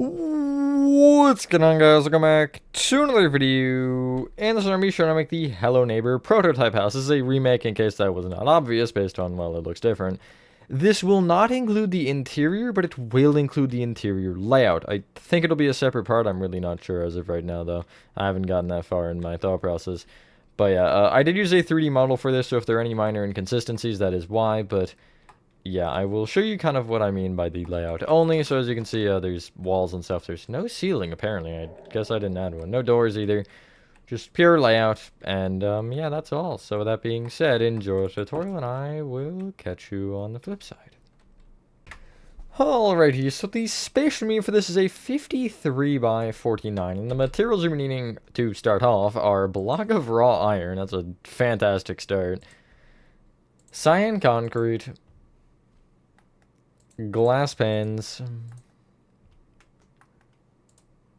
What's going on, guys? Welcome back to another video. And this is me trying to make the Hello Neighbor prototype house. This is a remake in case that was not obvious based on, well, it looks different. This will not include the interior, but it will include the interior layout. I think it'll be a separate part. I'm really not sure as of right now, though. I haven't gotten that far in my thought process. But yeah, I did use a 3D model for this, so if there are any minor inconsistencies, that is why, but yeah, I will show you kind of what I mean by the layout only. So as you can see, there's walls and stuff. There's no ceiling, apparently. I guess I didn't add one. No doors either. Just pure layout. And yeah, that's all. So with that being said, enjoy the tutorial, and I will catch you on the flip side. Alrighty, so the space for this is a 53 by 49, and the materials you're needing to start off are a block of raw iron. That's a fantastic start. Cyan concrete. Glass panes,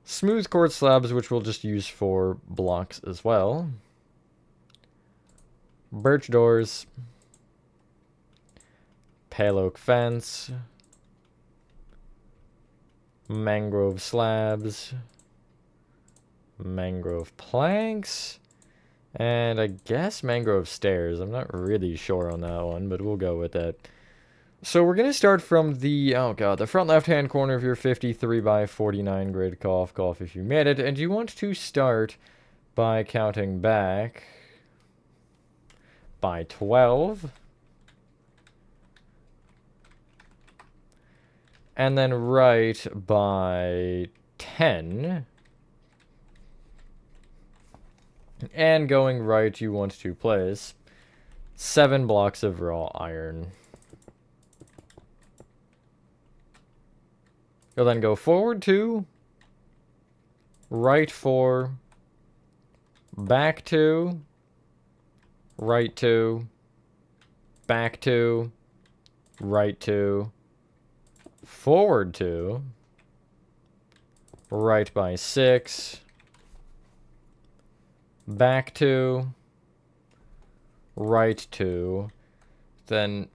smooth quartz slabs, which we'll just use for blocks as well, birch doors, pale oak fence, mangrove slabs, mangrove planks, and I guess mangrove stairs. I'm not really sure on that one, but we'll go with that. So we're going to start from the, oh god, the front left-hand corner of your 53 by 49 grid. Cough, cough if you made it. And you want to start by counting back by 12. And then right by 10. And going right, you want to place 7 blocks of raw iron. You'll then go forward 2, right 4, back 2, right 2, back 2, right 2, forward 2, right by 6, back 2, right 2, then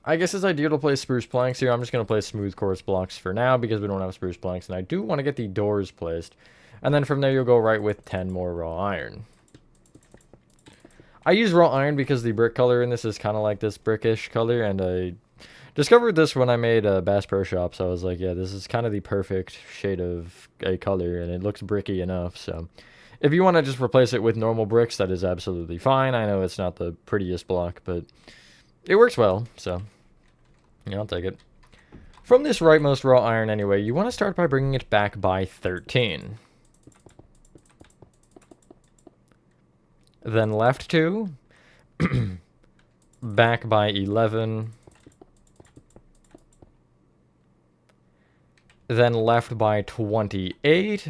I guess it's ideal to place spruce planks here. I'm just going to place smooth quartz blocks for now because we don't have spruce planks, and I do want to get the doors placed. And then from there, you'll go right with 10 more raw iron. I use raw iron because the brick color in this is kind of like this brickish color, and I discovered this when I made Bass Pro Shop, so I was like, yeah, this is kind of the perfect shade of a color, and it looks bricky enough, so if you want to just replace it with normal bricks, that is absolutely fine. I know it's not the prettiest block, but it works well, so yeah, I'll take it. From this rightmost raw iron anyway, you want to start by bringing it back by 13. Then left 2, back by 11, then left by 28,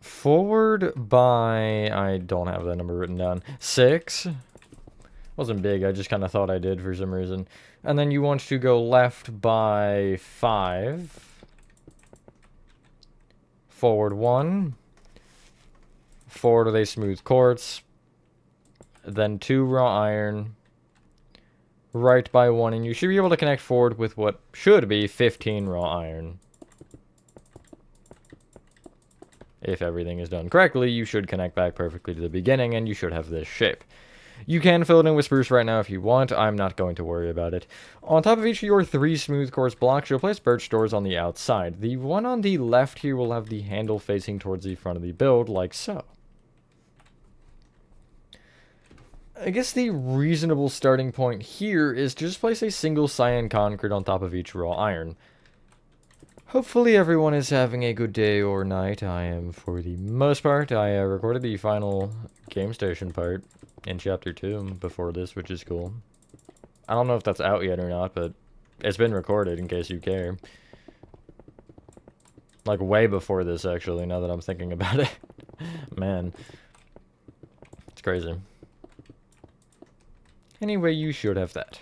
forward by, I don't have that number written down, 6. Wasn't big, I just kind of thought I did for some reason. And then you want to go left by 5. Forward 1. Forward with a smooth quartz. Then 2 raw iron. Right by 1, and you should be able to connect forward with what should be 15 raw iron. If everything is done correctly, you should connect back perfectly to the beginning, and you should have this shape. You can fill it in with spruce right now if you want. I'm not going to worry about it. On top of each of your 3 smooth quartz blocks, you'll place birch doors on the outside. The one on the left here will have the handle facing towards the front of the build, like so. I guess the reasonable starting point here is to just place a single cyan concrete on top of each raw iron. Hopefully everyone is having a good day or night. I am for the most part. I recorded the final game station part in chapter 2 before this, which is cool. I don't know if that's out yet or not, but it's been recorded in case you care. Like way before this, actually, now that I'm thinking about it. Man. It's crazy. Anyway, you should have that.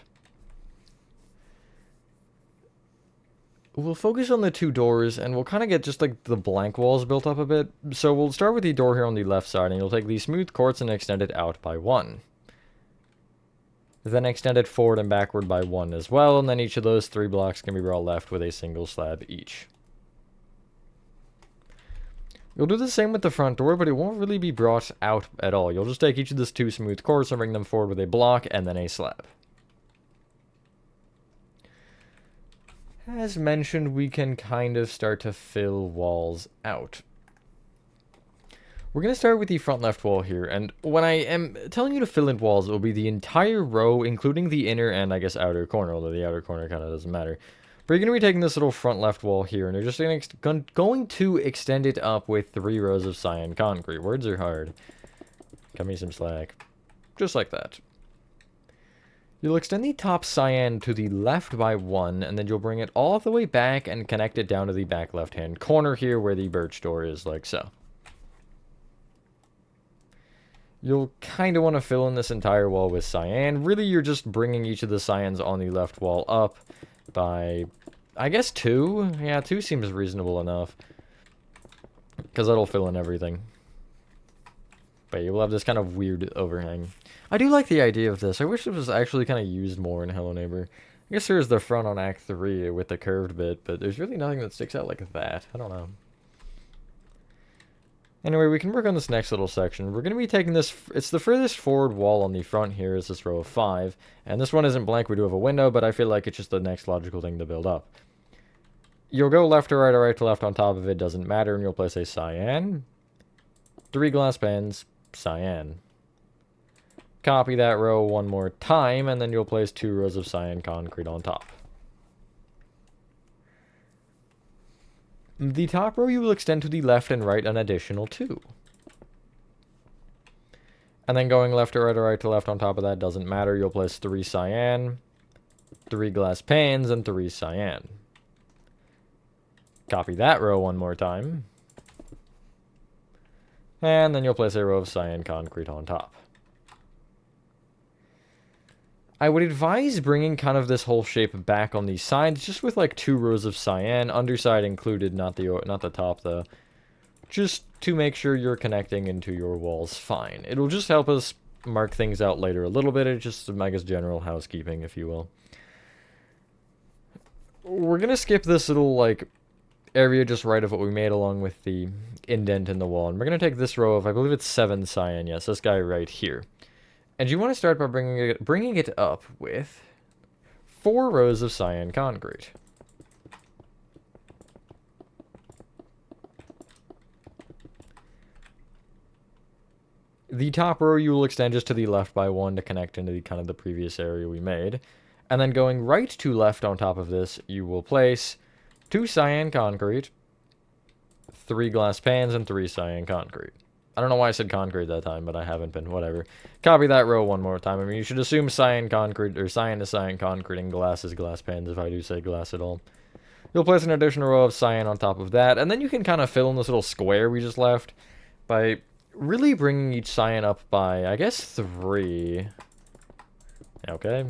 we'll focus on the two doors, and we'll kind of get just like the blank walls built up a bit. So we'll start with the door here on the left side, and you'll take the smooth quartz and extend it out by 1. Then extend it forward and backward by 1 as well, and then each of those 3 blocks can be brought left with a single slab each. You'll do the same with the front door, but it won't really be brought out at all. You'll just take each of those 2 smooth quartz and bring them forward with a block and then a slab. As mentioned, we can kind of start to fill walls out. We're going to start with the front left wall here, and when I am telling you to fill in walls, it will be the entire row, including the inner and, I guess, outer corner, although the outer corner kind of doesn't matter. But you're going to be taking this little front left wall here, and you're just going to extend it up with 3 rows of cyan concrete. Words are hard. Cut me some slack. Just like that. You'll extend the top cyan to the left by 1, and then you'll bring it all the way back and connect it down to the back left-hand corner here where the birch door is, like so. You'll kind of want to fill in this entire wall with cyan. Really, you're just bringing each of the cyans on the left wall up by, I guess, 2. Yeah, 2 seems reasonable enough, because that'll fill in everything. But you'll have this kind of weird overhang. I do like the idea of this. I wish it was actually kind of used more in Hello Neighbor. I guess there's the front on Act 3 with the curved bit, but there's really nothing that sticks out like that. I don't know. Anyway, we can work on this next little section. We're going to be taking this, it's the furthest forward wall on the front here is this row of 5. And this one isn't blank, we do have a window, but I feel like it's just the next logical thing to build up. You'll go left to right or right to left on top of it, doesn't matter, and you'll place a cyan. 3 glass panes, cyan. Copy that row 1 more time, and then you'll place 2 rows of cyan concrete on top. The top row you will extend to the left and right an additional 2. And then going left to right or right to left on top of that doesn't matter. You'll place 3 cyan, 3 glass panes, and 3 cyan. Copy that row 1 more time. And then you'll place a row of cyan concrete on top. I would advise bringing kind of this whole shape back on these sides, just with like 2 rows of cyan, underside included, not the top though, just to make sure you're connecting into your walls fine. It'll just help us mark things out later a little bit. It's just, I guess, general housekeeping, if you will. We're gonna skip this little like area just right of what we made along with the indent in the wall, and we're gonna take this row of, I believe it's 7 cyan. Yes, this guy right here. And you want to start by bringing it up with 4 rows of cyan concrete. The top row you will extend just to the left by 1 to connect into the kind of the previous area we made. And then going right to left on top of this, you will place 2 cyan concrete, 3 glass pans, and 3 cyan concrete. I don't know why I said concrete that time, but I haven't been. Whatever. Copy that row 1 more time. I mean, you should assume cyan concrete, or cyan is cyan concrete, and glass is glass pans, if I do say glass at all. You'll place an additional row of cyan on top of that, and then you can kind of fill in this little square we just left by really bringing each cyan up by, I guess, 3. Okay.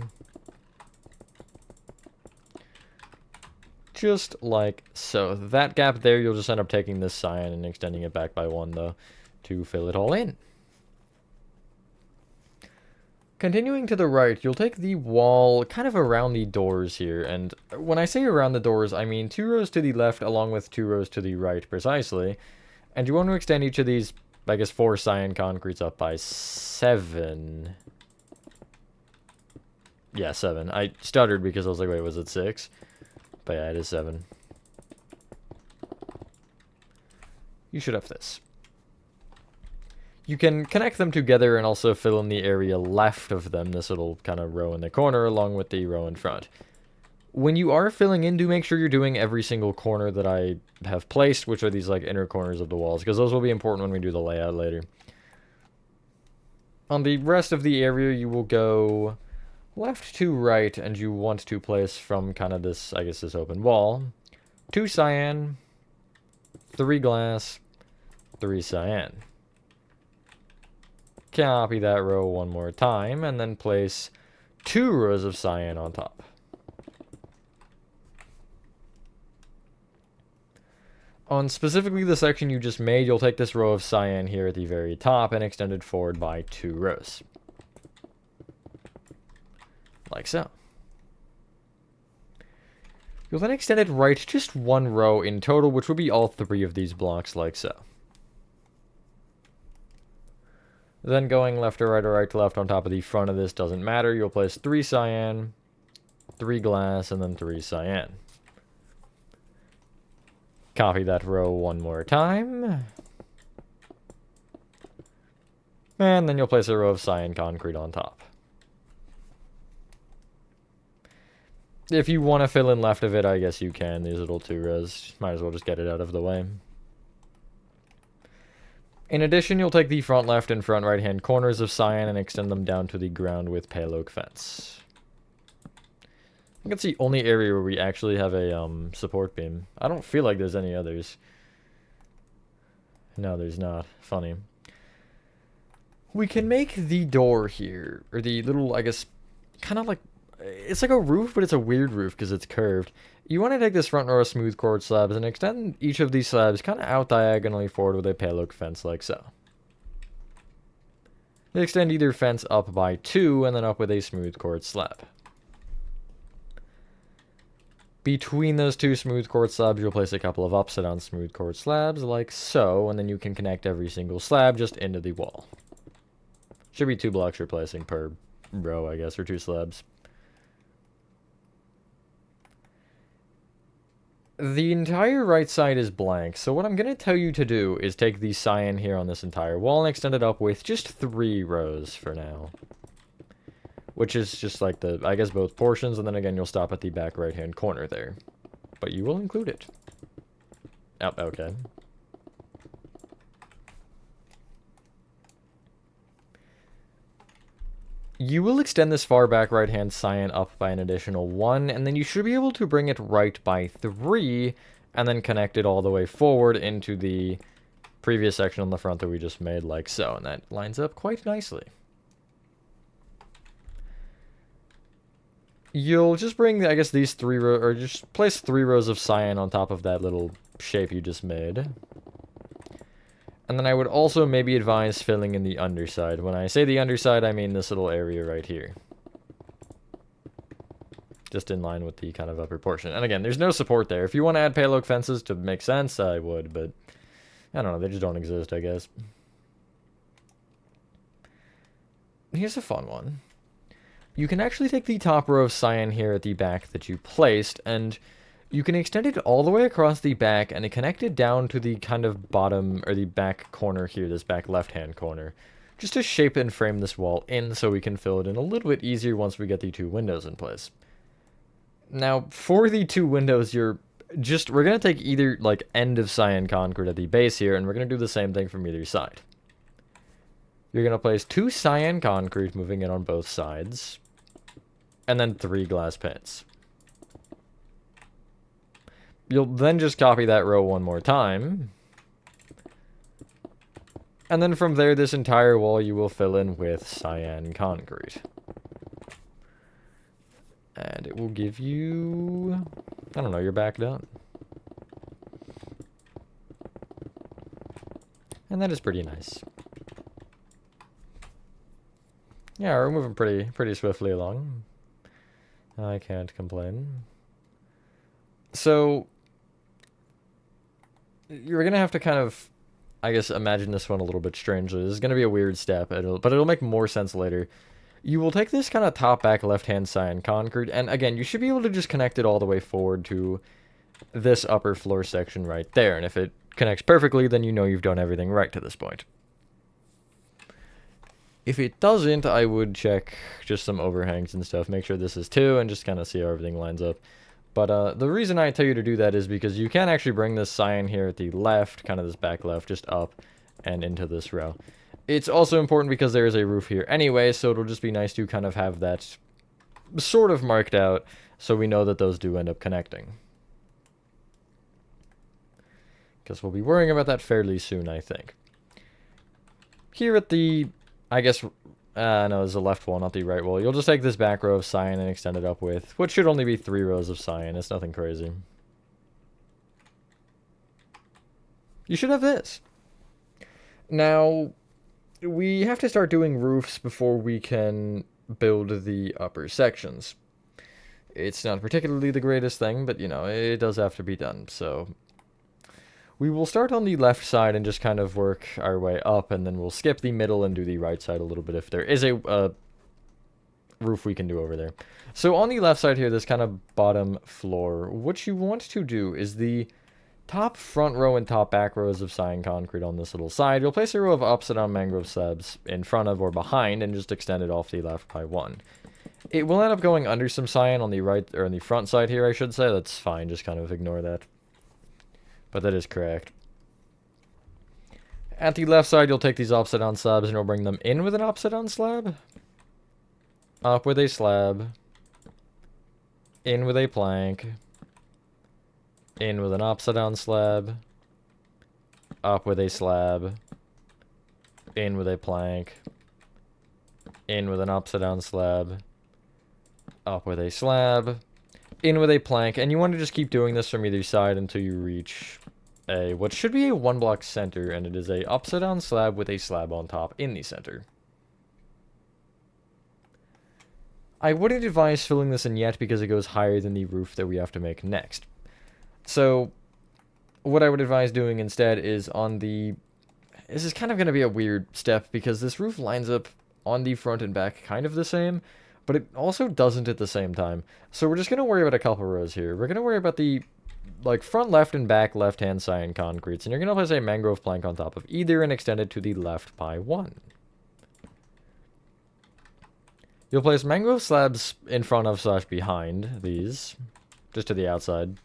Just like so. That gap there, you'll just end up taking this cyan and extending it back by 1, though, to fill it all in. Continuing to the right, you'll take the wall kind of around the doors here, and when I say around the doors, I mean 2 rows to the left along with 2 rows to the right precisely, and you want to extend each of these, I guess, 4 cyan concretes up by 7. Yeah, 7. I stuttered because I was like, wait, was it 6? But yeah, it is 7. You should have this. You can connect them together and also fill in the area left of them, this little kind of row in the corner, along with the row in front. When you are filling in, do make sure you're doing every single corner that I have placed, which are these like inner corners of the walls, because those will be important when we do the layout later. On the rest of the area, you will go left to right, and you want to place from kind of this, I guess, this open wall, 2 cyan, 3 glass, 3 cyan. Copy that row 1 more time, and then place 2 rows of cyan on top. On specifically the section you just made, you'll take this row of cyan here at the very top and extend it forward by 2 rows. Like so. You'll then extend it right just 1 row in total, which will be all 3 of these blocks like so. Then going left to right or right to left on top of the front of this doesn't matter. You'll place 3 cyan, 3 glass, and then 3 cyan. Copy that row 1 more time. And then you'll place a row of cyan concrete on top. If you want to fill in left of it, I guess you can. These little 2 rows. Might as well just get it out of the way. In addition, you'll take the front left and front right hand corners of cyan and extend them down to the ground with pale oak fence. I think it's the only area where we actually have a support beam. I don't feel like there's any others. No, there's not. Funny. We can make the door here, or the little, I guess, kind of like, it's like a roof, but it's a weird roof because it's curved. You want to take this front row of smooth quartz slabs and extend each of these slabs kind of out diagonally forward with a pale oak fence like so. Extend either fence up by 2 and then up with a smooth quartz slab. Between those 2 smooth quartz slabs, you'll place a couple of upside down smooth quartz slabs like so, and then you can connect every single slab just into the wall. Should be 2 blocks you're placing per row, I guess, or 2 slabs. The entire right side is blank, so what I'm going to tell you to do is take the cyan here on this entire wall and extend it up with just 3 rows for now. Which is just like the, I guess, both portions, and then again you'll stop at the back right-hand corner there. But you will include it. Oh, okay. You will extend this far back right-hand cyan up by an additional 1, and then you should be able to bring it right by 3, and then connect it all the way forward into the previous section on the front that we just made like so, and that lines up quite nicely. You'll just bring, I guess, these 3 rows, or just place 3 rows of cyan on top of that little shape you just made. And then I would also maybe advise filling in the underside. When I say the underside, I mean this little area right here. Just in line with the kind of upper portion. And again, there's no support there. If you want to add pale oak fences to make sense, I would, but I don't know, they just don't exist, I guess. Here's a fun one. You can actually take the top row of cyan here at the back that you placed, and you can extend it all the way across the back and connect it down to the kind of bottom, or the back corner here, this back left-hand corner. Just to shape and frame this wall in so we can fill it in a little bit easier once we get the 2 windows in place. Now, for the 2 windows, we're going to take either, like, end of cyan concrete at the base here, and we're going to do the same thing from either side. You're going to place 2 cyan concrete moving in on both sides, and then 3 glass panes. You'll then just copy that row 1 more time. And then from there, this entire wall you will fill in with cyan concrete. And it will give you, I don't know, you're back done. And that is pretty nice. Yeah, we're moving pretty swiftly along. I can't complain. So, you're going to have to kind of, I guess, imagine this one a little bit strangely. This is going to be a weird step, but it'll make more sense later. You will take this kind of top-back left-hand cyan concrete, and again, you should be able to just connect it all the way forward to this upper floor section right there. And if it connects perfectly, then you know you've done everything right to this point. If it doesn't, I would check just some overhangs and stuff, make sure this is 2, and just kind of see how everything lines up. But the reason I tell you to do that is because you can actually bring this cyan here at the left, kind of this back left, just up and into this row. It's also important because there is a roof here anyway, so it'll just be nice to kind of have that sort of marked out so we know that those do end up connecting. Because we'll be worrying about that fairly soon, I think. Here at the, I guess, no, there's the left wall, not the right wall. You'll just take this back row of cyan and extend it up with what should only be 3 rows of cyan. It's nothing crazy. you should have this. Now, we have to start doing roofs before we can build the upper sections. It's not particularly the greatest thing, but, you know, it does have to be done, so... We will start on the left side and just kind of work our way up, and then we'll skip the middle and do the right side a little bit if there is a roof we can do over there. So on the left side here, this kind of bottom floor, what you want to do is the top front row and top back rows of cyan concrete on this little side. You'll place a row of upside down mangrove slabs in front of or behind and just extend it off the left by one. It will end up going under some cyan on the right, or on the front side here, I should say. That's fine, just kind of ignore that. But that is correct. At the left side, you'll take these upside down slabs and you'll bring them in with an upside down slab. Up with a slab. In with a plank. In with an upside down slab. Up with a slab. In with a plank. In with an upside down slab. Up with a slab. In with a plank. And you want to just keep doing this from either side until you reach what should be a one block center, and it is a upside down slab with a slab on top in the center. I wouldn't advise filling this in yet because it goes higher than the roof that we have to make next. So what I would advise doing instead is on the... This is kind of going to be a weird step because this roof lines up on the front and back kind of the same, but it also doesn't at the same time. So we're just going to worry about a couple rows here. We're going to worry about the front left and back left-hand cyan concretes, and you're going to place a mangrove plank on top of either and extend it to the left by one. You'll place mangrove slabs in front of / behind these, just to the outside.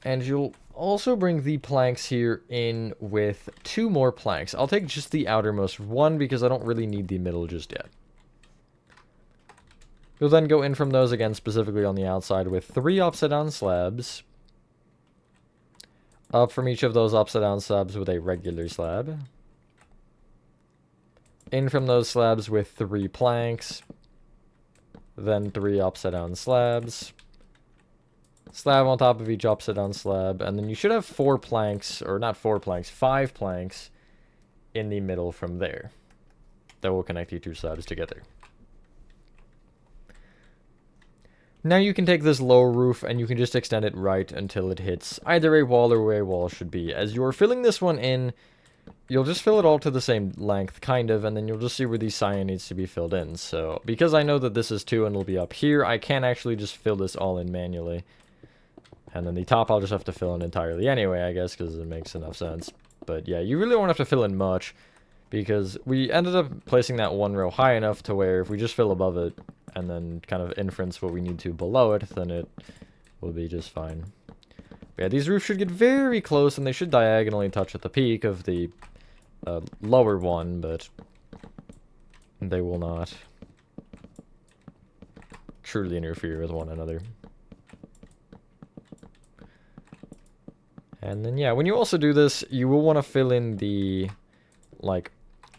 And you'll also bring the planks here in with 2 more planks. I'll take just the outermost one because I don't really need the middle just yet. You'll then go in from those again, specifically on the outside, with 3 upside down slabs. Up from each of those upside down slabs with a regular slab. In from those slabs with 3 planks. Then 3 upside down slabs. Slab on top of each upside down slab. And then you should have 4 planks, or not 4 planks, 5 planks in the middle from there. That will connect your 2 slabs together. Now you can take this lower roof and you can just extend it right until it hits either a wall or where a wall should be. As you're filling this one in, you'll just fill it all to the same length, kind of, and then you'll just see where the cyan needs to be filled in. So, because I know that this is 2 and it'll be up here, I can actually just fill this all in manually. And then the top I'll just have to fill in entirely anyway, I guess, because it makes enough sense. But yeah, you really won't have to fill in much, because we ended up placing that one row high enough to where if we just fill above it, and then kind of inference what we need to below it, then it will be just fine. But yeah, these roofs should get very close, and they should diagonally touch at the peak of the lower one, but they will not truly interfere with one another. And then, yeah, when you also do this, you will want to fill in the,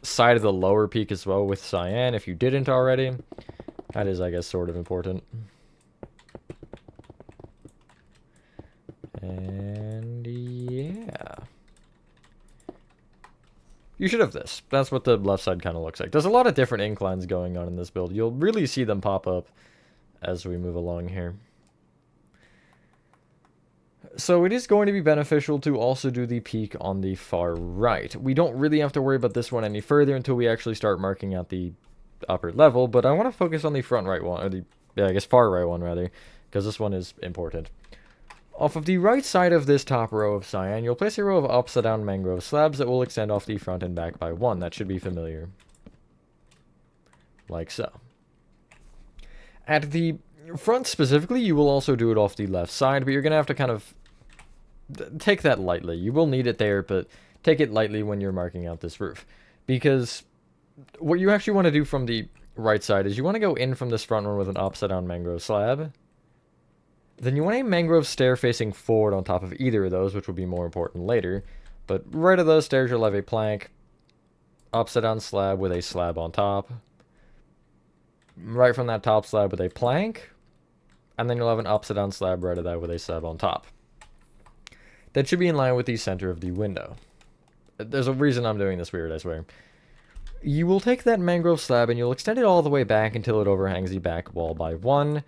side of the lower peak as well with cyan, if you didn't already. That is, I guess, sort of important. And yeah. You should have this. That's what the left side kind of looks like. There's a lot of different inclines going on in this build. You'll really see them pop up as we move along here. So it is going to be beneficial to also do the peak on the far right. We don't really have to worry about this one any further until we actually start marking out the upper level, but I want to focus on the front right one, or the, I guess far right one rather, because this one is important. Off of the right side of this top row of cyan, you'll place a row of upside down mangrove slabs that will extend off the front and back by 1. That should be familiar. Like so. At the front specifically, you will also do it off the left side, but you're going to have to kind of take that lightly. You will need it there, but take it lightly when you're marking out this roof. Because what you actually want to do from the right side is you want to go in from this front one with an upside down mangrove slab. Then you want a mangrove stair facing forward on top of either of those, which will be more important later. But right of those stairs, you'll have a plank, upside down slab with a slab on top. Right from that top slab with a plank. And then you'll have an upside down slab right of that with a slab on top. that should be in line with the center of the window. There's a reason I'm doing this weird, I swear. You will take that mangrove slab and you'll extend it all the way back until it overhangs the back wall by 1.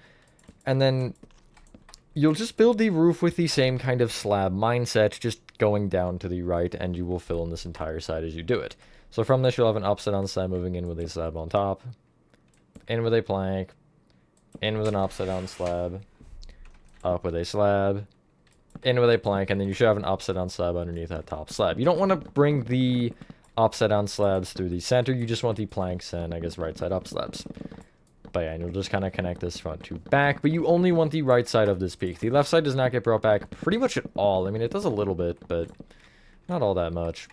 And then you'll just build the roof with the same kind of slab mindset, just going down to the right, and you will fill in this entire side as you do it. So from this, you'll have an upside down slab moving in with a slab on top, in with a plank, in with an upside down slab, up with a slab, in with a plank, and then you should have an upside down slab underneath that top slab. You don't want to bring the upside down slabs through the center, you just want the planks and, I guess, right side up slabs. But yeah, and you'll just kind of connect this front to back, but you only want the right side of this peak. The left side does not get brought back pretty much at all. I mean, it does a little bit, but not all that much.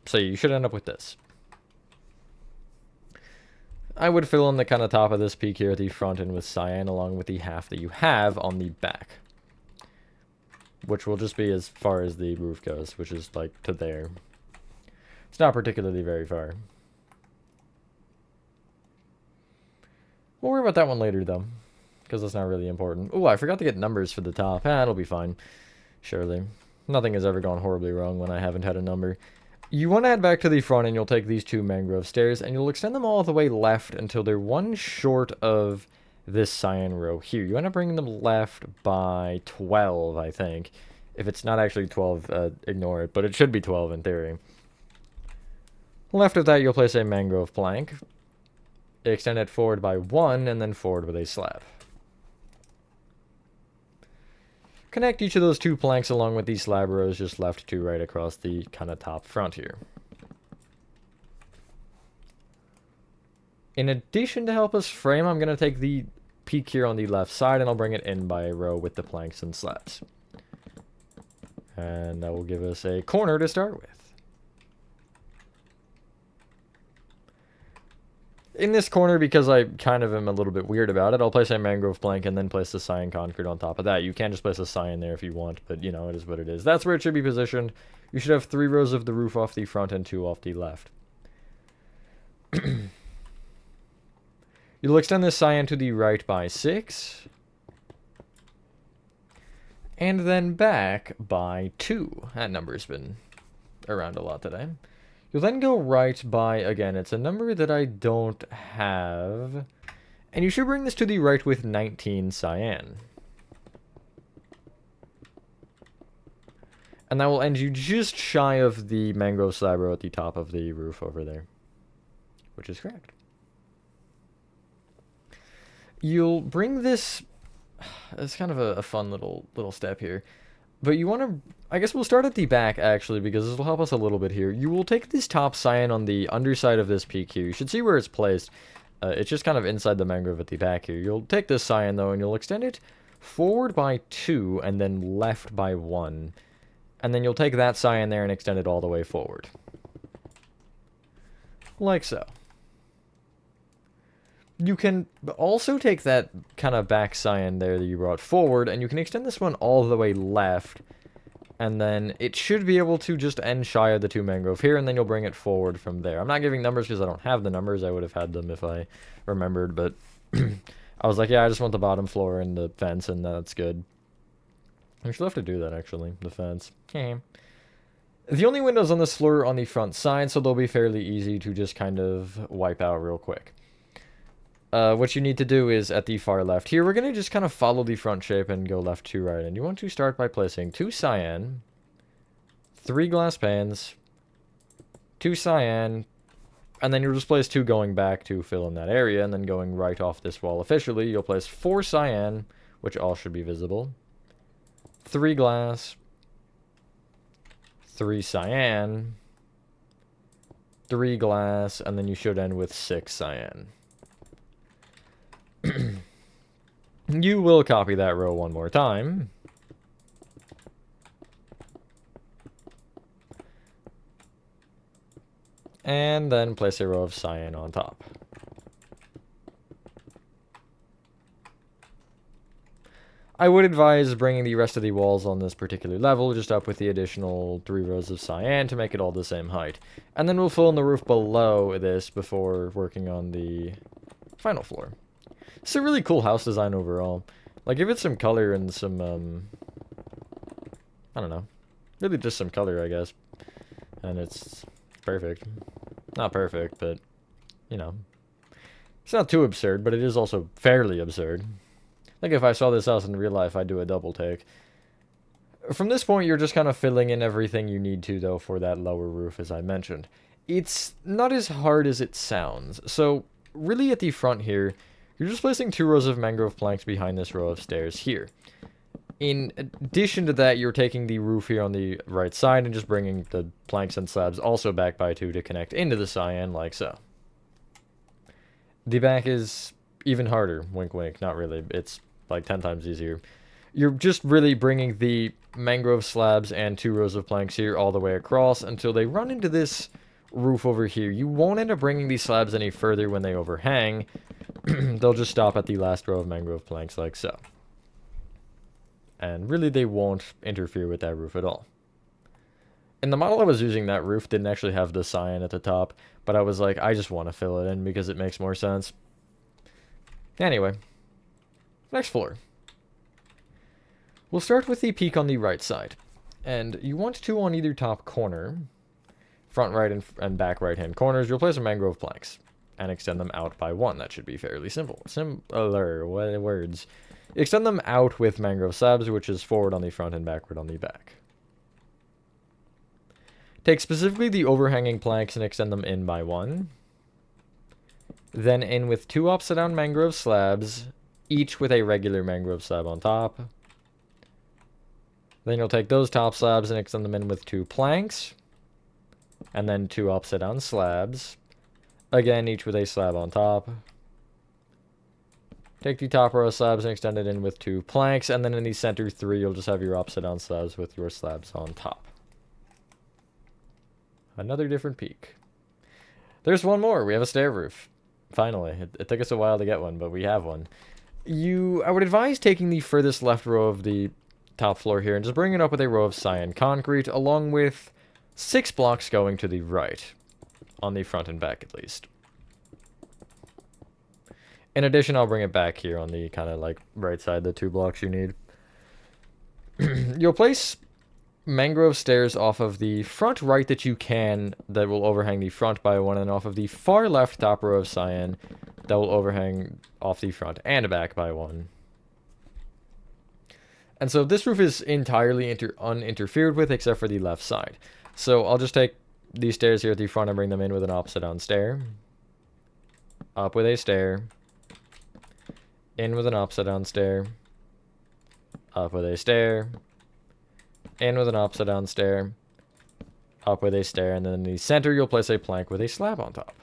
So you should end up with this. I would fill in the kind of top of this peak here at the front end with cyan, along with the half that you have on the back, which will just be as far as the roof goes, which is like to there. It's not particularly very far. We'll worry about that one later, though, because that's not really important. Oh, I forgot to get numbers for the top. It'll be fine, surely. Nothing has ever gone horribly wrong when I haven't had a number. You want to head back to the front, and you'll take these 2 mangrove stairs, and you'll extend them all the way left until they're 1 short of this cyan row here. You want to bring them left by 12, I think. If it's not actually 12, ignore it, but it should be 12 in theory. Left of that, you'll place a mangrove plank. Extend it forward by 1, and then forward with a slab. Connect each of those 2 planks along with these slab rows just left to right across the kind of top front here. In addition to help us frame, I'm going to take the peak here on the left side, and I'll bring it in by a row with the planks and slabs. And that will give us a corner to start with. In this corner, because I kind of am a little bit weird about it, I'll place a mangrove plank and then place the cyan concrete on top of that. You can just place a cyan there if you want, but, you know, it is what it is. That's where it should be positioned. You should have 3 rows of the roof off the front and 2 off the left. You'll extend this cyan to the right by 6. And then back by 2. That number's been around a lot today. You'll then go right by, again, it's a number that I don't have. And you should bring this to the right with 19 cyan. And that will end you just shy of the mangrove slab row at the top of the roof over there. Which is correct. You'll bring this... It's kind of a fun little step here. But you want to, I guess we'll start at the back, actually, because this will help us a little bit here. You will take this top cyan on the underside of this peak here. You should see where it's placed. It's just kind of inside the mangrove at the back here. You'll take this cyan, though, and you'll extend it forward by 2 and then left by 1. And then you'll take that cyan there and extend it all the way forward. Like so. You can also take that kind of back cyan there that you brought forward, and you can extend this one all the way left, and then it should be able to just end shy of the 2 mangrove here, and then you'll bring it forward from there. I'm not giving numbers because I don't have the numbers. I would have had them if I remembered, but I was like, yeah, I just want the bottom floor and the fence, and that's good. I should have to do that, actually, the fence. The only windows on this floor are on the front side, so they'll be fairly easy to just kind of wipe out real quick. What you need to do is at the far left here, we're going to just kind of follow the front shape and go left to right. And you want to start by placing 2 cyan, 3 glass panes, 2 cyan, and then you'll just place 2 going back to fill in that area. And then going right off this wall officially, you'll place 4 cyan, which all should be visible, 3 glass, 3 cyan, 3 glass, and then you should end with 6 cyan. You will copy that row one more time. And then place a row of cyan on top. I would advise bringing the rest of the walls on this particular level just up with the additional 3 rows of cyan to make it all the same height. And then we'll fill in the roof below this before working on the final floor. It's a really cool house design overall. Like, give it some color and some, I don't know. Really just some color, I guess. And it's perfect. Not perfect, but, you know. It's not too absurd, but it is also fairly absurd. I think if I saw this house in real life, I'd do a double take. From this point, you're just kind of filling in everything you need to, though, for that lower roof, as I mentioned. It's not as hard as it sounds. So, really at the front here, you're just placing 2 rows of mangrove planks behind this row of stairs here. In addition to that, you're taking the roof here on the right side and just bringing the planks and slabs also back by 2 to connect into the cyan, like so. The back is even harder, wink wink, not really, it's like 10 times easier. You're just really bringing the mangrove slabs and 2 rows of planks here all the way across until they run into this roof over here. You won't end up bringing these slabs any further when they overhang. They'll just stop at the last row of mangrove planks like so. And really they won't interfere with that roof at all. In the model I was using, that roof didn't actually have the cyan at the top, but I was like, I just want to fill it in because it makes more sense. Anyway, next floor. We'll start with the peak on the right side, and you want 2 on either top corner, front right and back right hand corners. You'll place some mangrove planks and extend them out by 1. That should be fairly simple. Similar words. Extend them out with mangrove slabs, which is forward on the front and backward on the back. Take specifically the overhanging planks and extend them in by 1. Then in with 2 upside down mangrove slabs, each with a regular mangrove slab on top. Then you'll take those top slabs and extend them in with 2 planks. And then 2 upside down slabs. Again, each with a slab on top. Take the top row of slabs and extend it in with 2 planks. And then in the center 3, you'll just have your upside down slabs with your slabs on top. Another different peak. There's one more. We have a stair roof. Finally. It took us a while to get one, but we have one. I would advise taking the furthest left row of the top floor here and just bring it up with a row of cyan concrete along with 6 blocks going to the right, on the front and back at least. In addition, I'll bring it back here on the kind of like right side, the 2 blocks you need. You'll place mangrove stairs off of the front right that you can, that will overhang the front by 1, and off of the far left top row of cyan that will overhang off the front and back by 1. And so this roof is entirely uninterfered with except for the left side. So I'll just take these stairs here at the front and bring them in with an upside down stair. Up with a stair. In with an upside down stair. Up with a stair. In with an upside down stair. Up with a stair. And then in the center you'll place a plank with a slab on top.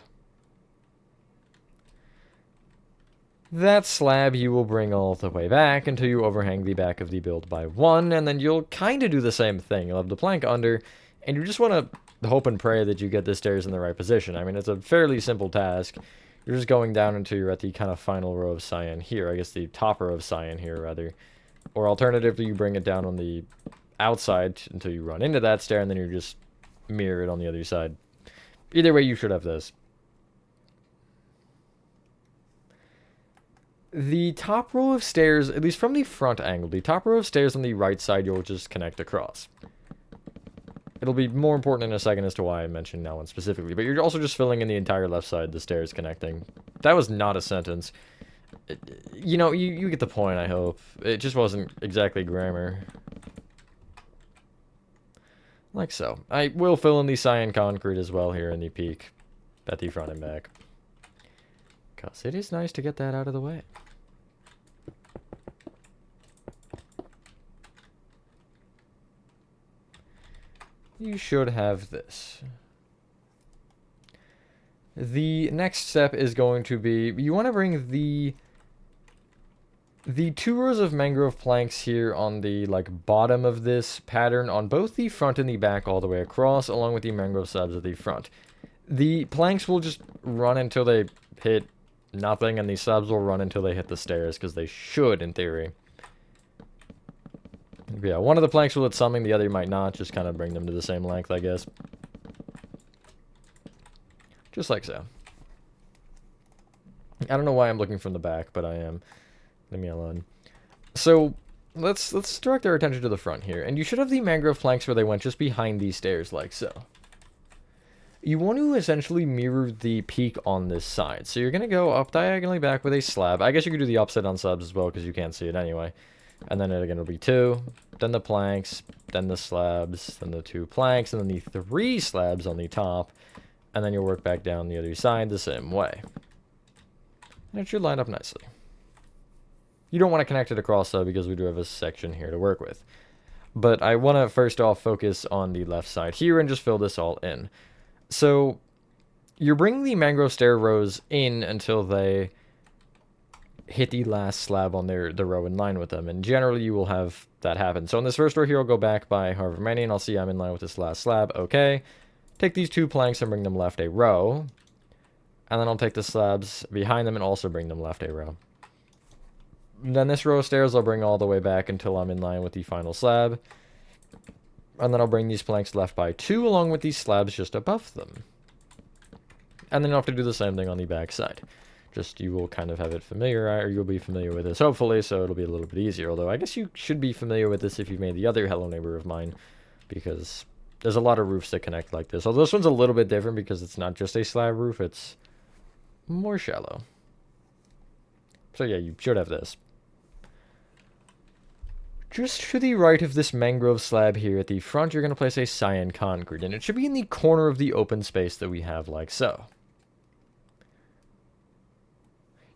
That slab you will bring all the way back until you overhang the back of the build by 1, and then you'll kind of do the same thing. You'll have the plank under, and you just want to hope and pray that you get the stairs in the right position. I mean, it's a fairly simple task. You're just going down until you're at the kind of final row of cyan here. I guess the top row of cyan here, rather. Or alternatively, you bring it down on the outside until you run into that stair, and then you just mirror it on the other side. Either way, you should have this. The top row of stairs, at least from the front angle, the top row of stairs on the right side, you'll just connect across. It'll be more important in a second as to why I mentioned that one specifically, but you're also just filling in the entire left side, the stairs connecting. That was not a sentence. You know, you get the point, I hope. It just wasn't exactly grammar. Like so. I will fill in the cyan concrete as well here in the peak, at the front and back. Because it is nice to get that out of the way. You should have this. The next step is going to be, you want to bring the 2 rows of mangrove planks here on the bottom of this pattern on both the front and the back all the way across, along with the mangrove slabs at the front. The planks will just run until they hit nothing, and these slabs will run until they hit the stairs, because they should, in theory. Yeah, one of the planks will hit something, the other might not. Just kind of bring them to the same length, I guess. Just like so. I don't know why I'm looking from the back, but I am. Leave me alone. So, let's direct our attention to the front here. And you should have the mangrove planks where they went just behind these stairs, like so. You want to essentially mirror the peak on this side. So you're going to go up diagonally back with a slab. I guess you could do the upside down slabs as well because you can't see it anyway. And then again, it'll be 2, then the planks, then the slabs, then the 2 planks, and then the 3 slabs on the top. And then you'll work back down the other side the same way. And it should line up nicely. You don't want to connect it across though because we do have a section here to work with. But I want to first off focus on the left side here and just fill this all in. So you're bringing the mangrove stair rows in until they hit the last slab on the row in line with them. And generally you will have that happen. So in this first row here, I'll go back by however many and I'll see I'm in line with this last slab. Okay. Take these 2 planks and bring them left a row. And then I'll take the slabs behind them and also bring them left a row. And then this row of stairs I'll bring all the way back until I'm in line with the final slab. And then I'll bring these planks left by 2 along with these slabs just above them. And then you'll have to do the same thing on the back side. Just you will kind of have it familiar, or you'll be familiar with this hopefully, so it'll be a little bit easier. Although I guess you should be familiar with this if you've made the other Hello Neighbor of mine, because there's a lot of roofs that connect like this. Although this one's a little bit different because it's not just a slab roof, it's more shallow. So yeah, you should have this. Just to the right of this mangrove slab here at the front, you're going to place a cyan concrete, and it should be in the corner of the open space that we have like so.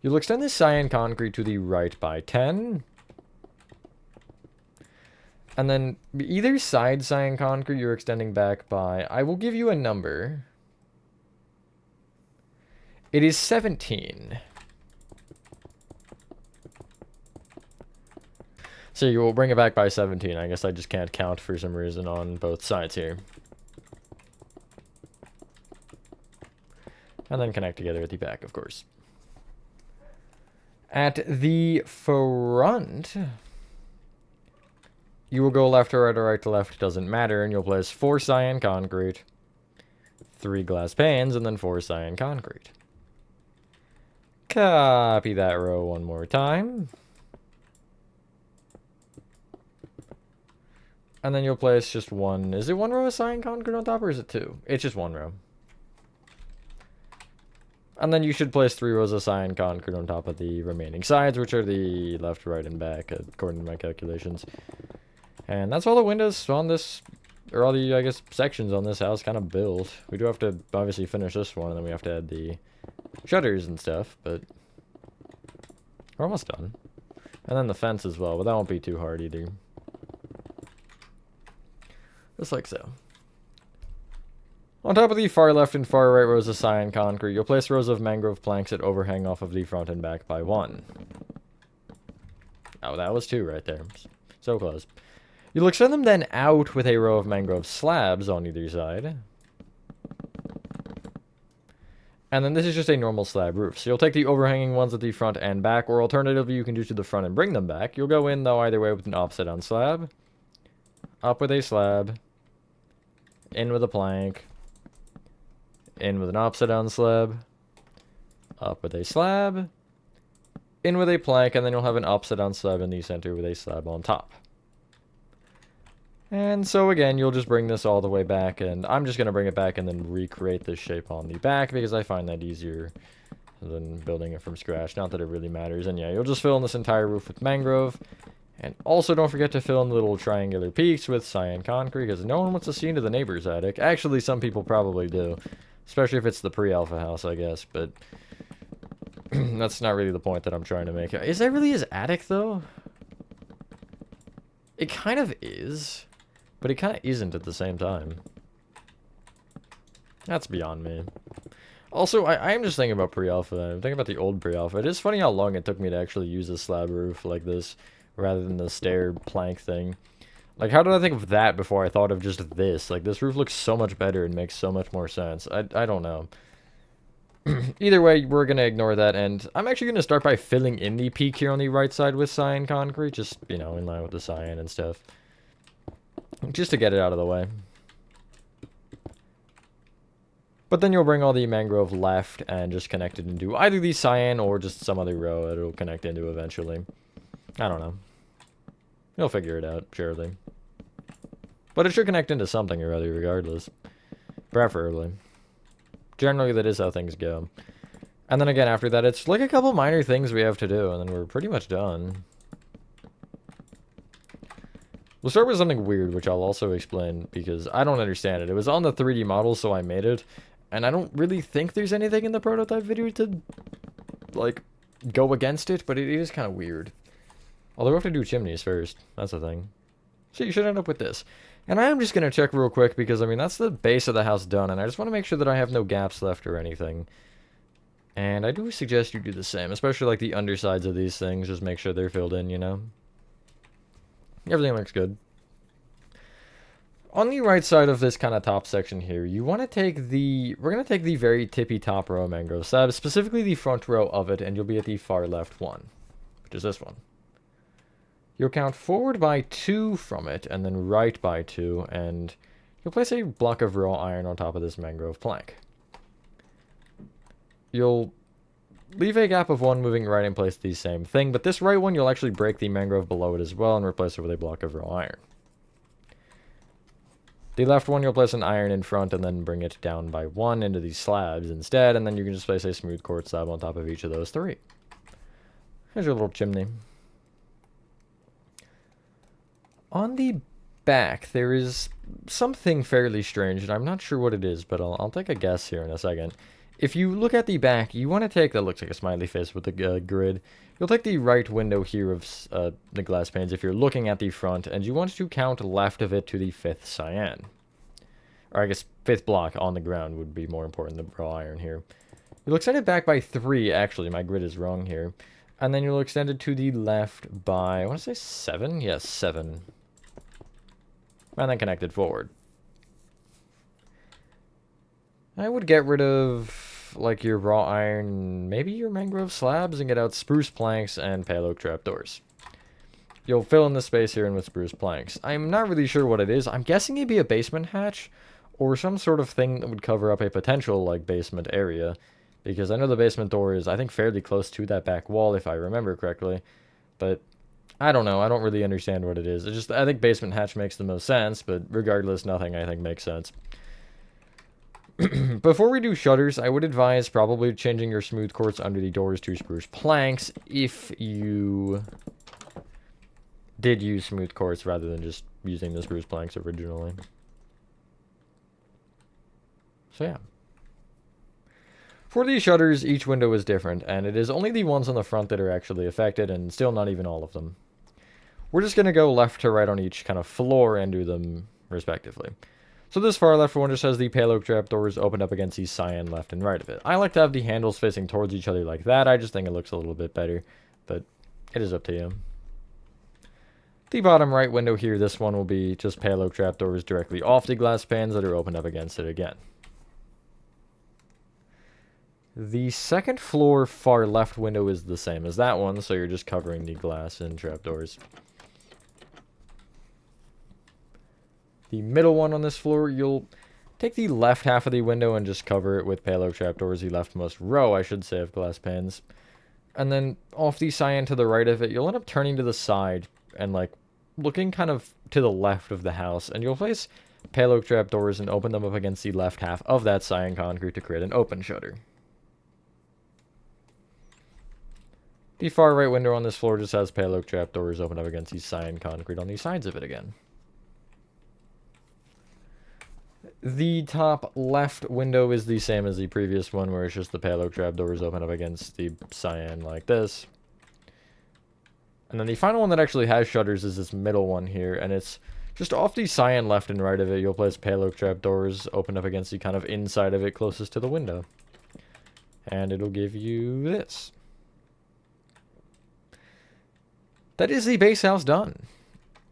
You'll extend this cyan concrete to the right by 10. And then either side cyan concrete you're extending back by, I will give you a number. It is 17. So you will bring it back by 17. I guess I just can't count for some reason on both sides here. And then connect together at the back, of course. At the front, you will go left to right or right to left, doesn't matter, and you'll place 4 cyan concrete, 3 glass panes, and then 4 cyan concrete. Copy that row one more time. And then you'll place just 1, is it 1 row of cyan concrete on top or is it 2? It's just 1 row. And then you should place 3 rows of cyan concrete on top of the remaining sides, which are the left, right, and back, according to my calculations. And that's all the windows on this, or all the, I guess, sections on this house kind of built. We do have to obviously finish this one, and then we have to add the shutters and stuff, but we're almost done. And then the fence as well, but that won't be too hard either. Just like so. On top of the far left and far right rows of cyan concrete, you'll place rows of mangrove planks that overhang off of the front and back by 1. Oh, that was 2 right there. So close. You'll extend them then out with a row of mangrove slabs on either side. And then this is just a normal slab roof. So you'll take the overhanging ones at the front and back, or alternatively you can do to the front and bring them back. You'll go in, though, either way with an upside down slab. Up with a slab. In with a plank. In with an upside down slab. Up with a slab. In with a plank, and then you'll have an upside down slab in the center with a slab on top. And so again, you'll just bring this all the way back, and I'm just going to bring it back and then recreate this shape on the back because I find that easier than building it from scratch. Not that it really matters. And yeah, you'll just fill in this entire roof with mangrove. And also don't forget to fill in the little triangular peaks with cyan concrete because no one wants to see into the neighbor's attic. Actually, some people probably do. Especially if it's the pre-alpha house, I guess. But that's not really the point that I'm trying to make. Is that really his attic, though? It kind of is. But it kind of isn't at the same time. That's beyond me. Also, I am just thinking about pre-alpha. I'm thinking about the old pre-alpha. It is funny how long it took me to actually use a slab roof like this rather than the stair plank thing. Like, how did I think of that before I thought of just this? Like, this roof looks so much better and makes so much more sense. I don't know. Either way, we're going to ignore that, and I'm actually going to start by filling in the peak here on the right side with cyan concrete, just, you know, in line with the cyan and stuff. Just to get it out of the way. But then you'll bring all the mangrove left and just connect it into either the cyan or just some other row that it'll connect into eventually. I don't know. You'll figure it out, surely. But it should connect into something or other regardless. Preferably. Generally, that is how things go. And then again, after that, it's like a couple minor things we have to do, and then we're pretty much done. We'll start with something weird, which I'll also explain, because I don't understand it. It was on the 3D model, so I made it, and I don't really think there's anything in the prototype video to, like, go against it, but it is kind of weird. Although we have to do chimneys first. That's the thing. So you should end up with this. And I am just going to check real quick, because, I mean, that's the base of the house done, and I just want to make sure that I have no gaps left or anything. And I do suggest you do the same, especially, like, the undersides of these things. Just make sure they're filled in, you know? Everything looks good. On the right side of this kind of top section here, you want to take the... We're going to take the very tippy top row of mangrove slab, specifically the front row of it, and you'll be at the far left one, which is this one. You'll count forward by 2 from it, and then right by 2, and you'll place a block of raw iron on top of this mangrove plank. You'll leave a gap of 1 moving right and place the same thing, but this right one you'll actually break the mangrove below it as well and replace it with a block of raw iron. The left one you'll place an iron in front and then bring it down by 1 into these slabs instead, and then you can just place a smooth quartz slab on top of each of those 3. Here's your little chimney. On the back, there is something fairly strange, and I'm not sure what it is, but I'll take a guess here in a second. If you look at the back, you want to take, that looks like a smiley face with the grid, you'll take the right window here of the glass panes if you're looking at the front, and you want to count left of it to the 5th cyan. Or I guess 5th block on the ground would be more important than raw iron here. You'll extend it back by 3, actually, my grid is wrong here. And then you'll extend it to the left by, I want to say 7? Yes, 7. And then connect it forward. I would get rid of, like, your raw iron, maybe your mangrove slabs, and get out spruce planks and pale oak trapdoors. You'll fill in the space here in with spruce planks. I'm not really sure what it is. I'm guessing it'd be a basement hatch, or some sort of thing that would cover up a potential, like, basement area. Because I know the basement door is, I think, fairly close to that back wall, if I remember correctly. But I don't know. I don't really understand what it is. It's just, I think basement hatch makes the most sense, but regardless, nothing I think makes sense. Before we do shutters, I would advise probably changing your smooth quartz under the doors to spruce planks if you did use smooth quartz rather than just using the spruce planks originally. So yeah. For these shutters, each window is different, and it is only the ones on the front that are actually affected, and still not even all of them. We're just going to go left to right on each kind of floor and do them respectively. So this far left one just has the pale oak trapdoors opened up against the cyan left and right of it. I like to have the handles facing towards each other like that. I just think it looks a little bit better, but it is up to you. The bottom right window here, this one will be just pale oak trapdoors directly off the glass panes that are opened up against it again. The second floor far left window is the same as that one, so you're just covering the glass and trapdoors. The middle one on this floor, you'll take the left half of the window and just cover it with pale oak trapdoors, the leftmost row, I should say, of glass panes. And then off the cyan to the right of it, you'll end up turning to the side and, like, looking kind of to the left of the house, and you'll place pale oak trapdoors and open them up against the left half of that cyan concrete to create an open shutter. The far right window on this floor just has pale oak trapdoors open up against the cyan concrete on the sides of it again. The top left window is the same as the previous one, where it's just the pale oak trapdoors open up against the cyan like this. And then the final one that actually has shutters is this middle one here, and it's just off the cyan left and right of it. You'll place pale oak trapdoors open up against the kind of inside of it closest to the window. And it'll give you this. That is the base house done.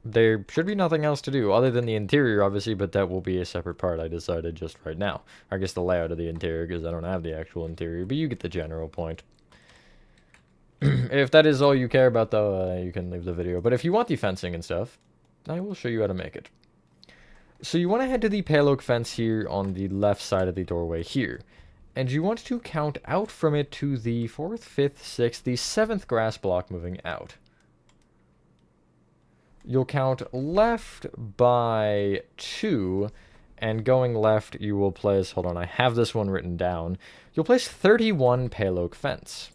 There should be nothing else to do other than the interior, obviously, but that will be a separate part I decided just right now. I guess the layout of the interior, because I don't have the actual interior, but you get the general point. If that is all you care about, though, you can leave the video. But if you want the fencing and stuff, I will show you how to make it. So you want to head to the pale oak fence here on the left side of the doorway here. And you want to count out from it to the 4th, 5th, 6th, the 7th grass block moving out. you'll count left by 2, and going left, you will place, hold on, I have this one written down. You'll place 31 pale oak fence.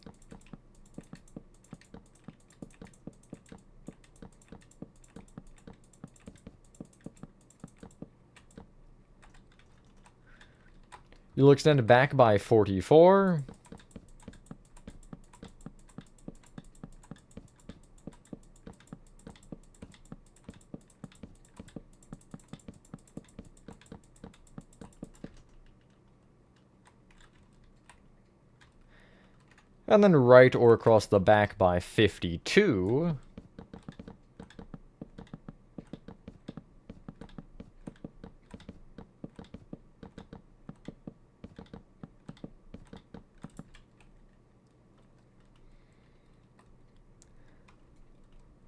You'll extend back by 44. And then right or across the back by 52.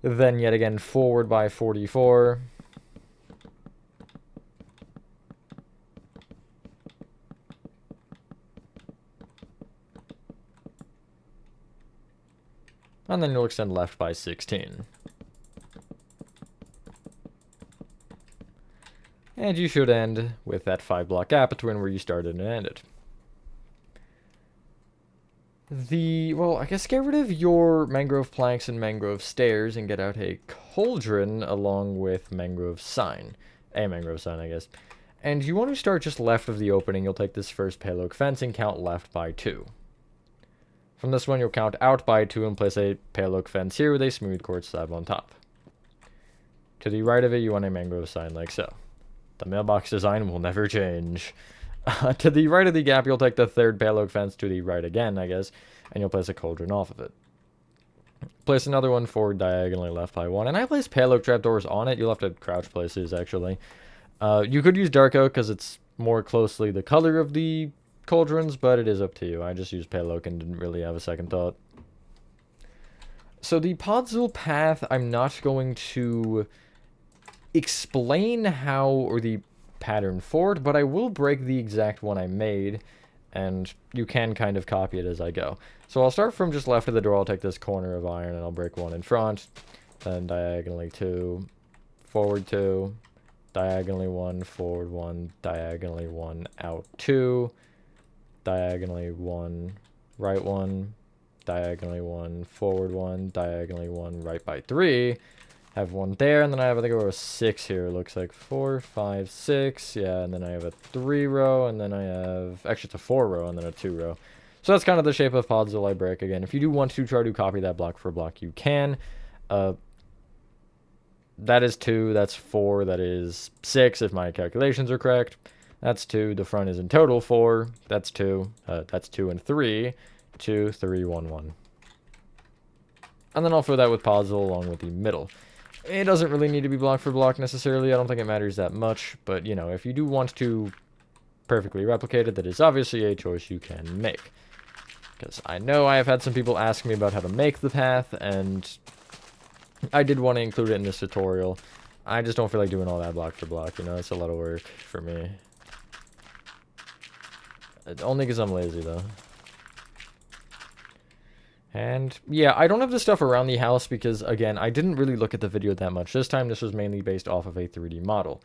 Then yet again forward by 44. And then you'll extend left by 16. And you should end with that 5-block gap between where you started and ended. Well, I guess get rid of your mangrove planks and mangrove stairs and get out a cauldron along with mangrove sign. A mangrove sign, I guess. And you want to start just left of the opening. You'll take this first pale oak fence and count left by 2. From this one, you'll count out by 2 and place a pale oak fence here with a smooth quartz slab on top. To the right of it, you want a mangrove sign like so. The mailbox design will never change. To the right of the gap, you'll take the third pale oak fence to the right again, I guess, and you'll place a cauldron off of it. Place another one forward diagonally left by 1, and I place pale oak trapdoors on it. You'll have to crouch places, actually. You could use dark oak because it's more closely the color of the cauldrons, but it is up to you. I just used pale oak and didn't really have a second thought. So the Podzol path, I'm not going to explain how, or the pattern for it, but I will break the exact one I made, and you can kind of copy it as I go. So I'll start from just left of the door. I'll take this corner of iron and I'll break 1 in front, then diagonally 2, forward 2, diagonally 1, forward 1, diagonally 1, out 2, diagonally 1, right 1, diagonally 1, forward 1, diagonally 1, right by 3. Have 1 there, and then I have, I think, a 6 here. It looks like 4, 5, 6. Yeah, and then I have a 3 row, and then I have, actually, it's a 4 row, and then a 2 row. So that's kind of the shape of Podzol I break. Again, if you do want to try to copy that block for block, you can. That is 2, that's 4, that is 6, if my calculations are correct. That's 2, the front is in total 4, that's 2, that's 2 and 3, 2, 3, 1, 1. And then I'll fill that with Podzol along with the middle. It doesn't really need to be block for block necessarily. I don't think it matters that much. But, you know, if you do want to perfectly replicate it, that is obviously a choice you can make. Because I know I have had some people ask me about how to make the path, and I did want to include it in this tutorial. I just don't feel like doing all that block for block, you know? It's a lot of work for me. Only because I'm lazy, though. And yeah, I don't have the stuff around the house because, again, I didn't really look at the video that much. This time, this was mainly based off of a 3D model.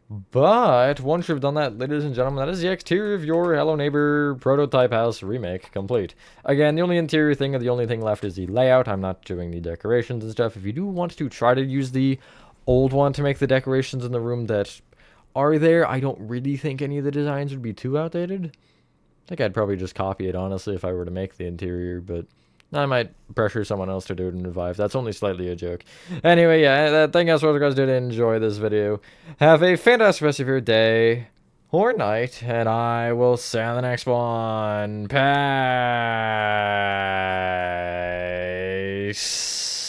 But once you've done that, ladies and gentlemen, that is the exterior of your Hello Neighbor prototype house remake complete. Again, the only interior thing, or the only thing left is the layout. I'm not doing the decorations and stuff. If you do want to try to use the old one to make the decorations in the room that are there, I don't really think any of the designs would be too outdated. I think I'd probably just copy it, honestly, if I were to make the interior, but I might pressure someone else to do it in Revive. That's only slightly a joke. Anyway, yeah, thank you guys for what you guys did enjoy this video. Have a fantastic rest of your day or night, and I will see you on the next one. Peace.